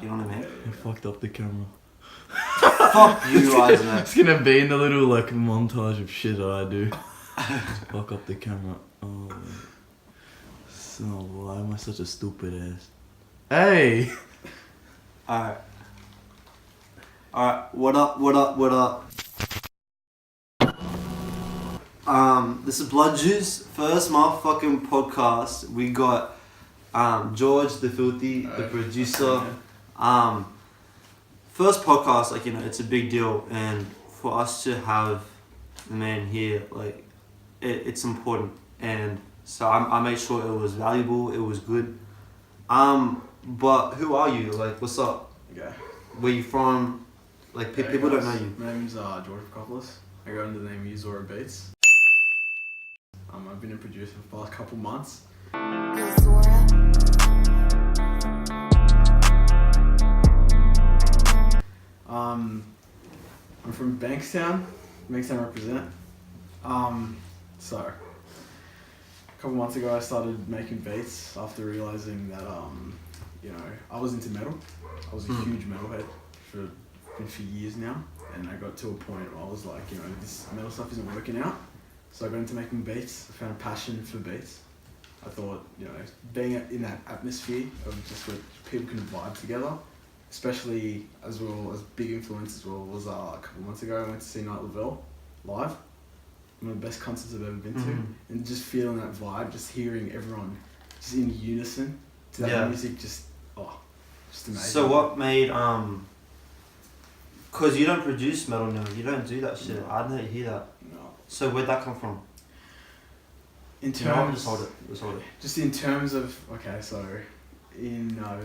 you know what I mean? I fucked up the camera. Fuck you, Eisner. It's gonna be in the little like montage of shit that I do. Just fuck up the camera. Oh, so why am I such a stupid ass? Hey. Alright, what up? This is Bloodjuice, first motherfucking podcast. We got George the Filthy, the producer. First podcast, like, you know, it's a big deal, and for us to have the man here, like, it's important, and so I made sure it was valuable, it was good. But who are you? Like, what's up? Okay. Where you from? Like, people don't know you. My name's George Coppolis. I go under the name Yozora Beats. I've been a producer for the past couple months. Yozora. I'm from Bankstown represent. So a couple months ago I started making beats after realizing that you know, I was into metal. I was a huge metalhead for years now, and I got to a point where I was like, you know, this metal stuff isn't working out. So I got into making beats. I found a passion for beats. I thought, you know, being in that atmosphere of just where people can vibe together, especially as well as big influence as well, was a couple months ago I went to see Night Lavelle live. One of the best concerts I've ever been to, and just feeling that vibe, just hearing everyone just in unison to that music, just amazing. So what made cause you don't produce metal now, you don't do that shit. No. I didn't hear that. No. So where'd that come from? In No, terms, just hold it. just in terms of, okay, so in my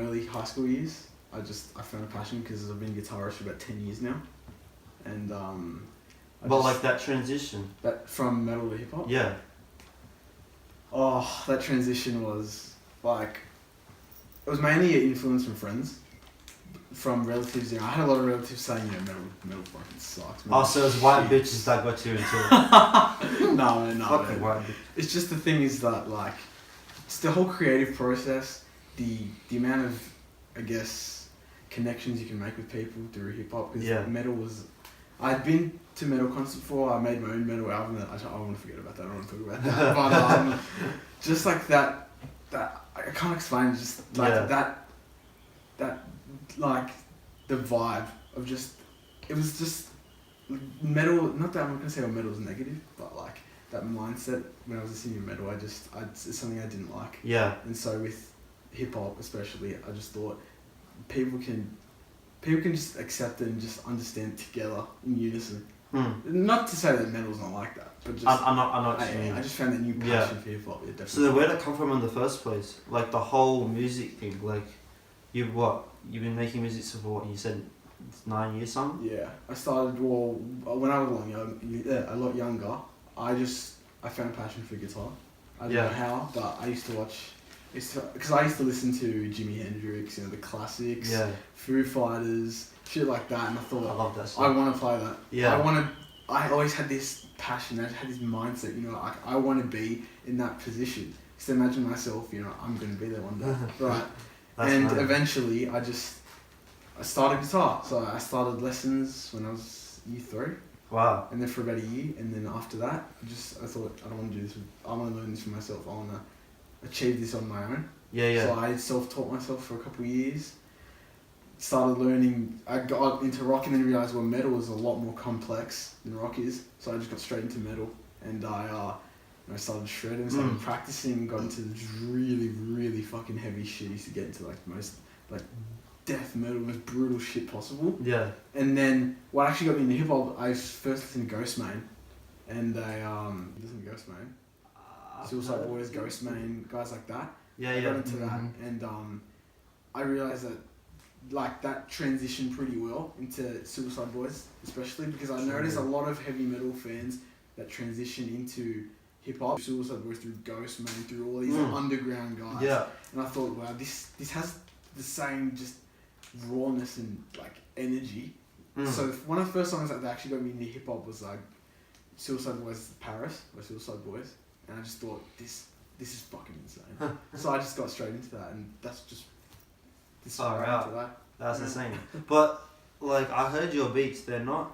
early high school years, I found a passion because I've been a guitarist for about 10 years now, and like that transition. that from metal to hip hop. Yeah. Oh, that transition was like, it was mainly an influence from friends, from relatives. You know, I had a lot of relatives saying, you know, metal fucking sucks. Oh, so it's white bitches that got you into it. No. Fucking white bitch. It's just the thing is that, like, it's the whole creative process, the amount of, I guess, connections you can make with people through hip hop. Because metal was, I'd been to metal concerts before. I made my own metal album that I want to forget about that. I don't want to talk about that. But just like that I can't explain. Just like that like the vibe of just, it was just metal. Not that I'm gonna say metal is negative, but like that mindset when I was listening to metal, it's something I didn't like. Yeah. And so with hip hop especially, I just thought people can just accept it and just understand together in unison. Not to say that metal's not like that, but just I'm not what you mean. I just found that new passion for hip hop. Yeah, definitely. So then where'd it come from in the first place? Like the whole music thing, like you've been making music for what, you said it's 9 years something? Yeah, I started, when I was a lot younger, I found a passion for guitar. I don't know how, but I used to watch, because I used to listen to Jimi Hendrix, you know, the classics, Foo Fighters, shit like that, and I thought, I love that stuff. I want to play that. Yeah. I always had this passion, I had this mindset, you know, like, I want to be in that position. Just imagine myself, you know, I'm going to be there one day, right? And eventually, I started guitar. So I started lessons when I was year 3. Wow. And then for about a year, and then after that, I thought, I don't want to do this. I want to learn this for myself. I want to achieve this on my own. Yeah. So I self-taught myself for a couple of years. Started learning. I got into rock and then realized, well, metal is a lot more complex than rock is. So I just got straight into metal, and I started shredding, started practicing, got into this really, really fucking heavy shit. Used to get into like the most like death metal, most brutal shit possible. Yeah. And then what actually got me into hip hop, I first listened to Ghostman, and I listened to Ghostman, Suicide Boys, Ghostman, guys like that. I got into that, and I realized that like that transitioned pretty well into Suicide Boys, especially because I noticed a lot of heavy metal fans that transition into hip hop, Suicide Boys, through Ghostman, through all these underground guys. Yeah. And I thought, wow, this has the same just rawness and like energy. So one of the first songs that actually got me into hip hop was like Suicide Boys Paris by Suicide Boys, and I just thought this is fucking insane. So I just got straight into that, and that's just this Far round out. today. That's Yeah. insane. But like I heard your beats, they're not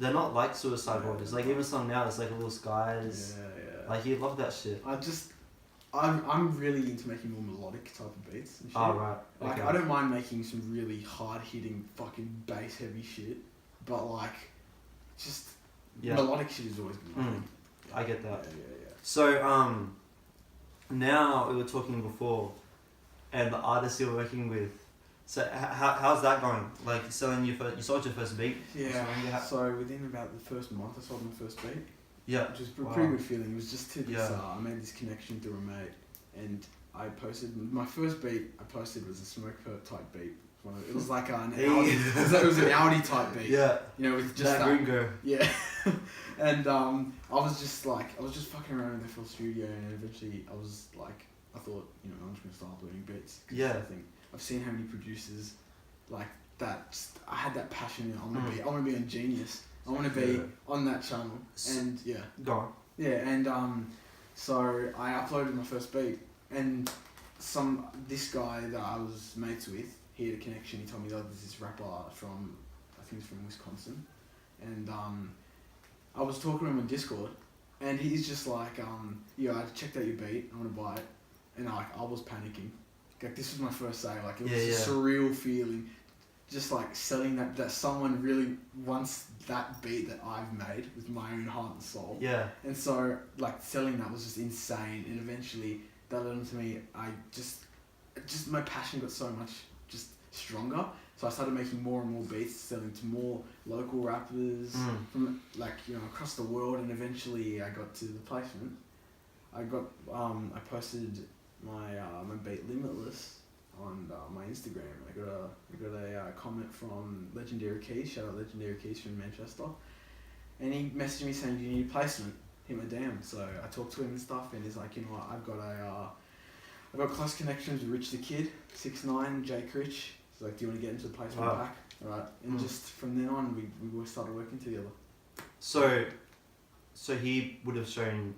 like Suicide Waters. Like even some now, it's like Little Skies. Yeah. Like you love that shit. I'm really into making more melodic type of beats and shit. Oh right. Like Okay. I don't mind making some really hard hitting fucking bass heavy shit, but like just Yeah. melodic shit is always been my thing. I get that. Yeah. So now we were talking before, and the artists you're working with. So how's that going? Like selling you sold your first beat. Yeah. So within about the first month, I sold my first beat. Yeah. Which was a Wow. pretty good feeling. It was just to this. Yeah. I made this connection through a mate, and I posted my first beat. I posted was a Smoke Perp type beat. It was like an Hey. Audi. It was an Audi type beat. Yeah. You know, with just That gringo. Yeah. And I was just fucking around in the FL Studio, and eventually I thought, you know, I'm just gonna start learning beats. 'Cause Yeah. I think I've seen how many producers like that. I had that passion. I want to be on Genius. I want to be Yeah. on that channel. And yeah. Go on. Yeah, and so I uploaded my first beat, and this guy that I was mates with, he had a connection. He told me that there's this rapper from, I think he's from Wisconsin, and I was talking to him on Discord, and he's just like, yeah, I checked out your beat, I want to buy it, and I was panicking. Like this was my first sale. Like it was a surreal feeling, just like selling that someone really wants that beat that I've made with my own heart and soul. Yeah. And so, like, selling that was just insane. And eventually, that led into me, my passion got so much just stronger. So I started making more and more beats, selling to more local rappers from, like, you know, across the world. And eventually, I got to the placement. I posted my beat Limitless on my Instagram. I got a comment from Legendary Keys. Shout out Legendary Keys from Manchester, and he messaged me saying, "Do you need a placement?" Hit my DM. So I talked to him and stuff, and he's like, "You know what? I've got close connections with Rich the Kid, 6ix9ine, Jake Rich. So like, do you want to get into the placement pack?" Alright, and just from then on, we started working together. So he would have shown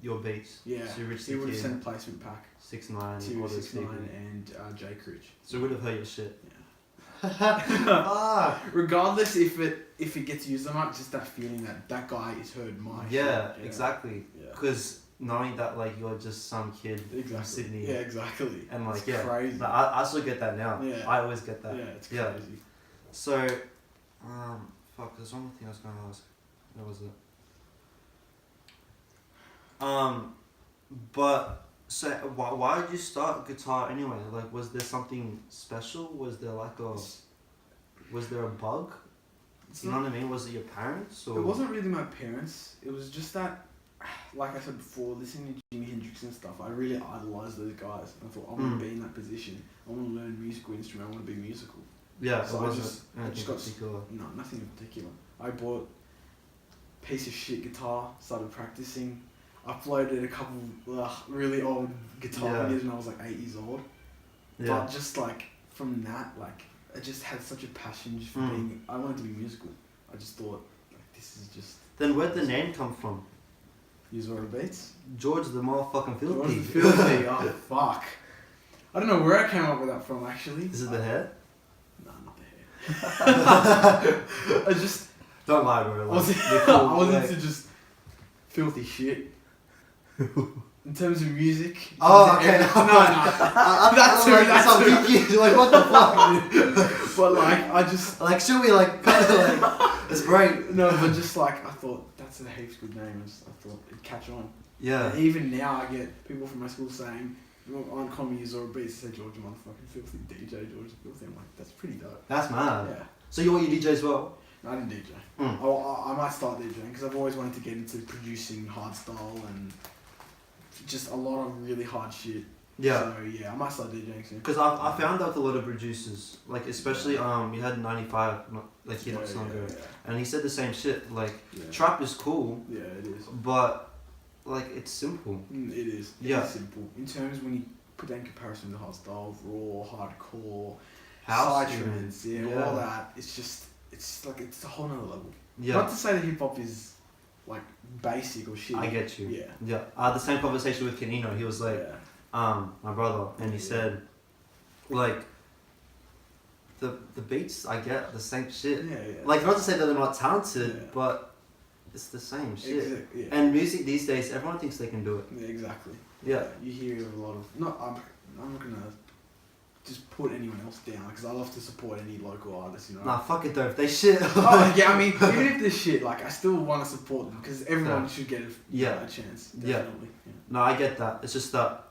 your beats. Yeah, So Rich he the would have Kid, sent a placement pack 6ix9ine, to all those people. 6ix9ine and Jake Rich. So we would have heard your shit. Regardless if it gets used or not, just that feeling that guy has heard my shit. Yeah, exactly. Yeah. Because knowing that like you're just some kid from Exactly. Sydney. Yeah, exactly. And like it's crazy. But I still get that now. Yeah. I always get that. Yeah, it's crazy. So, fuck. There's one more thing I was gonna ask. What was it? But so why did you start guitar anyway? Like, was there something special? Was there a bug? You know what I mean? Was it your parents or? It wasn't really my parents. It was just that, like I said before, listening to Jimi Hendrix and stuff, I really idolized those guys. And I thought, I want to be in that position. I want to learn a musical instrument. I want to be musical. Yeah, So it wasn't I just got particular. No, nothing in particular. I bought a piece of shit guitar, started practicing, uploaded a couple really old guitar videos when I was like 8 years old. Yeah. But just like from that, like I just had such a passion just for being. I wanted to be musical. I just thought like this is just. Then where'd the name come from? Yozora Beats. George the motherfucking filthy. George the Filthy. Oh fuck. I don't know where I came up with that from actually. Is it the hair? No, not the hair. I just. Don't lie, bro. I was into just filthy shit. In terms of music. Oh, okay. That's too. Like, what the fuck, dude? But like, I just. Like, should we like kind of like? It's great. No, but just like I thought that's a heaps good name. I thought it'd catch on. Yeah. And even now, I get people from my school saying, "On Comedy Yozora Beats, they say George motherfucking filthy DJ, George the Filthy." I'm like, that's pretty dope. That's mad. Yeah. So you DJ as well? I didn't DJ. I might start DJing because I've always wanted to get into producing hardstyle and just a lot of really hard shit. Yeah. So yeah, I might start DJing soon. Because I found out a lot of producers, like especially you had 95, like here not so long ago, and he said the same shit. Like trap is cool. Yeah, it is. But like it's simple. It is. Yeah. It's simple. In terms when you put that in comparison to hardstyle, raw, hardcore, House, psytrance, all that. It's like it's a whole nother level. Yeah. Not to say that hip hop is like basic or shit. I get you. Yeah. Yeah. I had the same conversation with Canino. He was like, my brother, and he said, like, the beats I get the same shit. Yeah. Like, not to say that they're not talented, Yeah. but it's the same shit. Exactly. Yeah. And music these days, everyone thinks they can do it. Yeah, exactly. Yeah. You hear a lot of. No, I'm not gonna just put anyone else down because I love to support any local artists. You know. Nah, fuck it though. If they shit. Oh yeah, I mean, even if they're shit, like I still want to support them because everyone should get a chance. Definitely. Yeah. No, I get that. It's just that,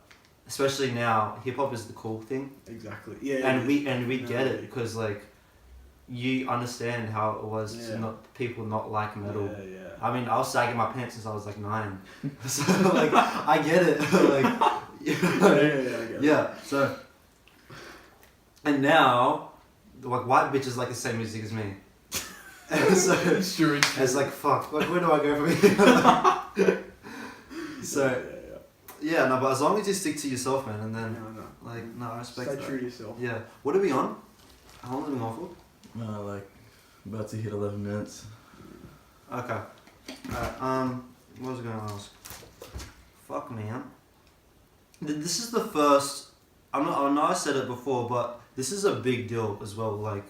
especially now, hip hop is the cool thing. Exactly. Yeah. And we get it because like, you understand how it was to not people not like metal. Yeah. I mean, I was sagging my pants since I was like 9, so like I get it. Like, I get it. yeah. So, and now, like white bitches like the same music as me. And so It's true. it's like fuck. Like where do I go from here? So yeah, no, but as long as you stick to yourself, man, and then No. like no, I respect Stay that. true to yourself. Yeah. What are we on? How long are we on for? Like about to hit 11 minutes. Okay. What was I gonna ask? Fuck, man. This is the first. I know I said it before, but this is a big deal as well. Like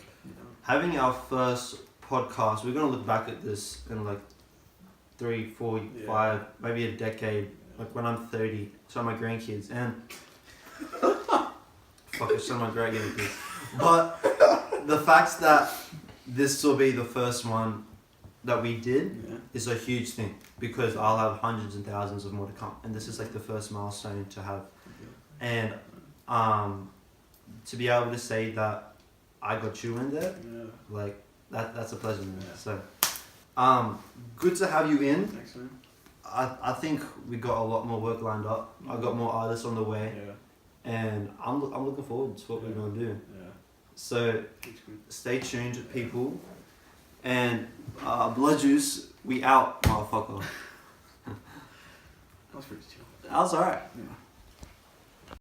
having our first podcast. We're gonna look back at this in like 3, 4, 5, maybe a decade. Like when I'm 30, show my grandkids and fuck it, show my great grandkids. But the fact that this will be the first one that we did is a huge thing because I'll have hundreds and thousands of more to come, and this is like the first milestone to have. And to be able to say that I got you in there, like that's a pleasure, man. So good to have you in. Thanks, man. I think we got a lot more work lined up. I got more artists on the way, and I'm looking forward to what we're gonna do. So stay tuned, people. And Bloodjuice, we out, motherfucker. That was pretty chill. That was alright. Yeah.